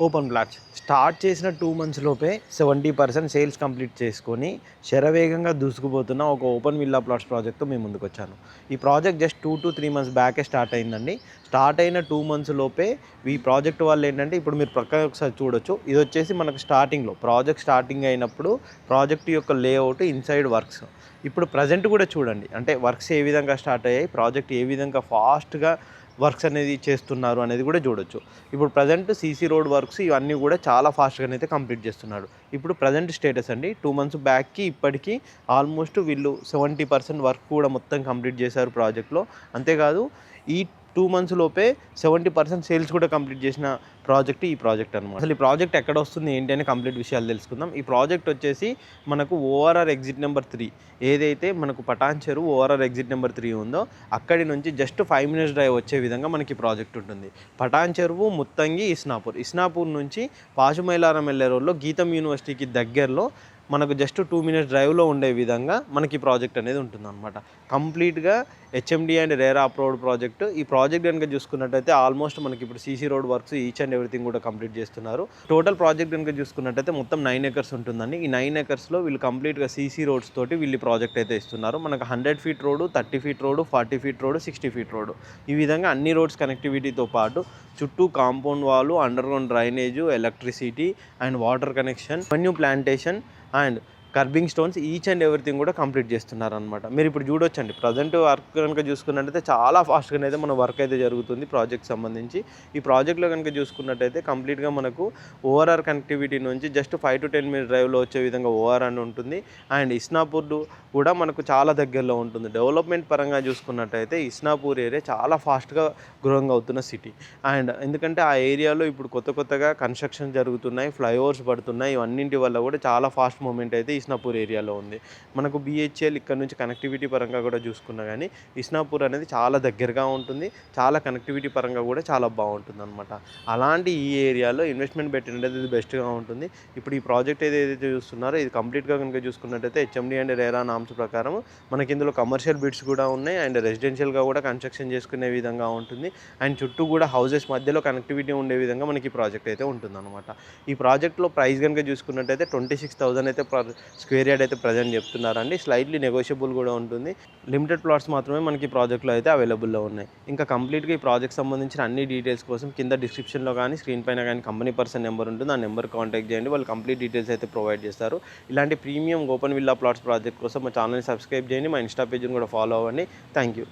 Open plots start చేసిన 2 months లోపే 70% sales complete చేసుకొని శరవేగంగా దూసుకుపోతున్న ఒక ఓపెన్ విల్లా ప్లాట్స్ ప్రాజెక్ట్తో మేము ముందుకు వచ్చాను. ఈ ప్రాజెక్ట్ జస్ట్ 2 to 3 మంత్స్ బ్యాకే స్టార్ట్ అయిందండి. స్టార్ట్ అయిన 2 మంత్స్ లోపే ఈ ప్రాజెక్ట్ వాళ్ళు ఏంటంటే ఇప్పుడు మీరు ప్రక్కన ఒకసారి చూడొచ్చు. ఇది వచ్చేసి మనకు స్టార్టింగ్లో ప్రాజెక్ట్ స్టార్టింగ్ అయినప్పుడు ప్రాజెక్ట్ యొక్క లేఅవుట్ ఇన్సైడ్ వర్క్స్. ఇప్పుడు ప్రజెంట్ కూడా చూడండి, అంటే వర్క్స్ ఏ విధంగా స్టార్ట్ అయ్యాయి, ప్రాజెక్ట్ ఏ విధంగా ఫాస్ట్గా వర్క్స్ అనేది చేస్తున్నారు అనేది కూడా చూడొచ్చు. ఇప్పుడు ప్రజెంట్ సీసీ రోడ్ వర్క్స్ ఇవన్నీ కూడా చాలా ఫాస్ట్గానే అయితే కంప్లీట్ చేస్తున్నాడు. ఇప్పుడు ప్రజెంట్ స్టేటస్ అండి, 2 మంత్స్ బ్యాక్కి ఇప్పటికీ ఆల్మోస్ట్ వీళ్ళు 70% వర్క్ కూడా మొత్తం కంప్లీట్ చేశారు ప్రాజెక్ట్లో. అంతేకాదు ఈ 2 మంత్స్ లోపే 70% సేల్స్ కూడా కంప్లీట్ చేసిన ప్రాజెక్ట్ ఈ ప్రాజెక్ట్ అనమాట. అసలు ఈ ప్రాజెక్ట్ ఎక్కడ వస్తుంది ఏంటి అని కంప్లీట్ విషయాలు తెలుసుకుందాం. ఈ ప్రాజెక్ట్ వచ్చేసి మనకు ఓఆర్ఆర్ ఎగ్జిట్ నెంబర్ 3 ఏదైతే మనకు పటాన్ చెరువు ఓఆర్ఆర్ ఎగ్జిట్ నెంబర్ 3 ఉందో అక్కడి నుంచి జస్ట్ 5 minutes డ్రైవ్ వచ్చే విధంగా మనకి ప్రాజెక్ట్ ఉంటుంది. పటాన్ చెరువు, ముత్తంగి, ఇస్నాపూర్ నుంచి పాశుమైలారం వెళ్ళే రోడ్లో గీతం యూనివర్సిటీకి దగ్గరలో మనకు జస్ట్ 2 minutes డ్రైవ్లో ఉండే విధంగా మనకి ప్రాజెక్ట్ అనేది ఉంటుందన్నమాట. కంప్లీట్గా HMD and RERA approved project. ఈ ప్రాజెక్ట్ కనుక చూసుకున్నట్టయితే ఆల్మోస్ట్ మనకి ఇప్పుడు CC road works each and everything కూడా కంప్లీట్ చేస్తున్నారు. టోటల్ ప్రాజెక్ట్ కనుక చూసుకున్నట్టయితే మొత్తం 9 acres ఉంటుందండి. ఈ 9 acresలో వీళ్ళు కంప్లీట్గా సీసీ రోడ్స్ తోటి వీళ్ళు ప్రాజెక్ట్ అయితే ఇస్తున్నారు. మనకు 100 feet road, 30 feet road, 40 feet road, 60 feet road, ఈ విధంగా అన్ని రోడ్స్ కనెక్టివిటీతో పాటు చుట్టూ కాంపౌండ్ వాళ్ళు, under ground drainage, electricity and water connection, revenue plantation and kerbing stones each and everything కూడా కంప్లీట్ చేస్తున్నారనమాట. మీరు ఇప్పుడు చూడొచ్చండి, ప్రజెంట్ వర్క్ కనుక చూసుకున్నట్టయితే చాలా ఫాస్ట్గానే అయితే మన వర్క్ అయితే జరుగుతుంది ప్రాజెక్ట్ సంబంధించి. ఈ ప్రాజెక్ట్లో కనుక చూసుకున్నట్టయితే కంప్లీట్గా మనకు ఓఆర్ఆర్ కనెక్టివిటీ నుంచి జస్ట్ 5 to 10 minutes డ్రైవ్లో వచ్చే విధంగా ఓఆర్ అని ఉంటుంది. అండ్ ఇస్నాపూర్ కూడా మనకు చాలా దగ్గరలో ఉంటుంది. డెవలప్మెంట్ పరంగా చూసుకున్నట్టయితే ఇస్నాపూర్ ఏరియా చాలా ఫాస్ట్గా గ్రోయింగ్ అవుతున్న సిటీ. అండ్ ఎందుకంటే ఆ ఏరియాలో ఇప్పుడు కొత్తగా కన్స్ట్రక్షన్ జరుగుతున్నాయి, ఫ్లైఓవర్స్ పడుతున్నాయి, ఇవన్నింటి వల్ల కూడా చాలా ఫాస్ట్ మూమెంట్ అయితే ఇస్నాపూర్ ఏరియాలో ఉంది. మనకు బిహెచ్ఎల్ ఇక్కడ నుంచి కనెక్టివిటీ పరంగా కూడా చూసుకున్నా కానీ ఇస్నాపూర్ అనేది చాలా దగ్గరగా ఉంటుంది, చాలా కనెక్టివిటీ పరంగా కూడా చాలా బాగుంటుంది అనమాట. అలాంటి ఈ ఏరియాలో ఇన్వెస్ట్మెంట్ పెట్టినట్టయితే ఇది బెస్ట్గా ఉంటుంది. ఇప్పుడు ఈ ప్రాజెక్ట్ ఏదైతే చూస్తున్నారో ఇది కంప్లీట్గా కనుక చూసుకున్నట్టయితే హెచ్ఎండి అండ్ రేరా నామ్స్ ప్రకారం మనకి ఇందులో కమర్షియల్ బిట్స్ కూడా ఉన్నాయి అండ్ రెసిడెన్షియల్గా కూడా కన్స్ట్రక్షన్ చేసుకునే విధంగా ఉంటుంది. అండ్ చుట్టూ కూడా హౌసెస్ మధ్యలో కనెక్టివిటీ ఉండే విధంగా మనకి ఈ ప్రాజెక్ట్ అయితే ఉంటుందన్నమాట. ఈ ప్రాజెక్ట్లో ప్రైస్ కనుక చూసుకున్నట్టయితే 26,000 అయితే స్క్వేర్ యార్డ్ అయితే ప్రజెంట్ చెప్తున్నారండి. స్లైట్లీ నెగోషియబుల్ కూడా ఉంటుంది. లిమిటెడ్ ప్లాట్స్ మాత్రమే మనకి ప్రాజెక్ట్లో అయితే అవైలబుల్లో ఉన్నాయి. ఇంకా కంప్లీట్గా ఈ ప్రాజెక్ట్ సంబంధించిన అన్ని డీటెయిల్స్ కోసం కింద డిస్క్రిప్షన్లో కానీ స్క్రీన్ పైన కానీ కంపెనీ పర్సన్ నెంబర్ ఉంటుంది, ఆ నెంబర్ కాంటాక్ట్ చేయండి. వాళ్ళు కంప్లీట్ డీటెయిల్స్ అయితే ప్రొవైడ్ చేస్తారు. ఇలాంటి premium open villa plots project కోసం మా ఛానల్ని సబ్స్క్రైబ్ చేయండి, మా ఇన్స్టా పేజ్ని కూడా ఫాలో అవ్వండి. Thank you.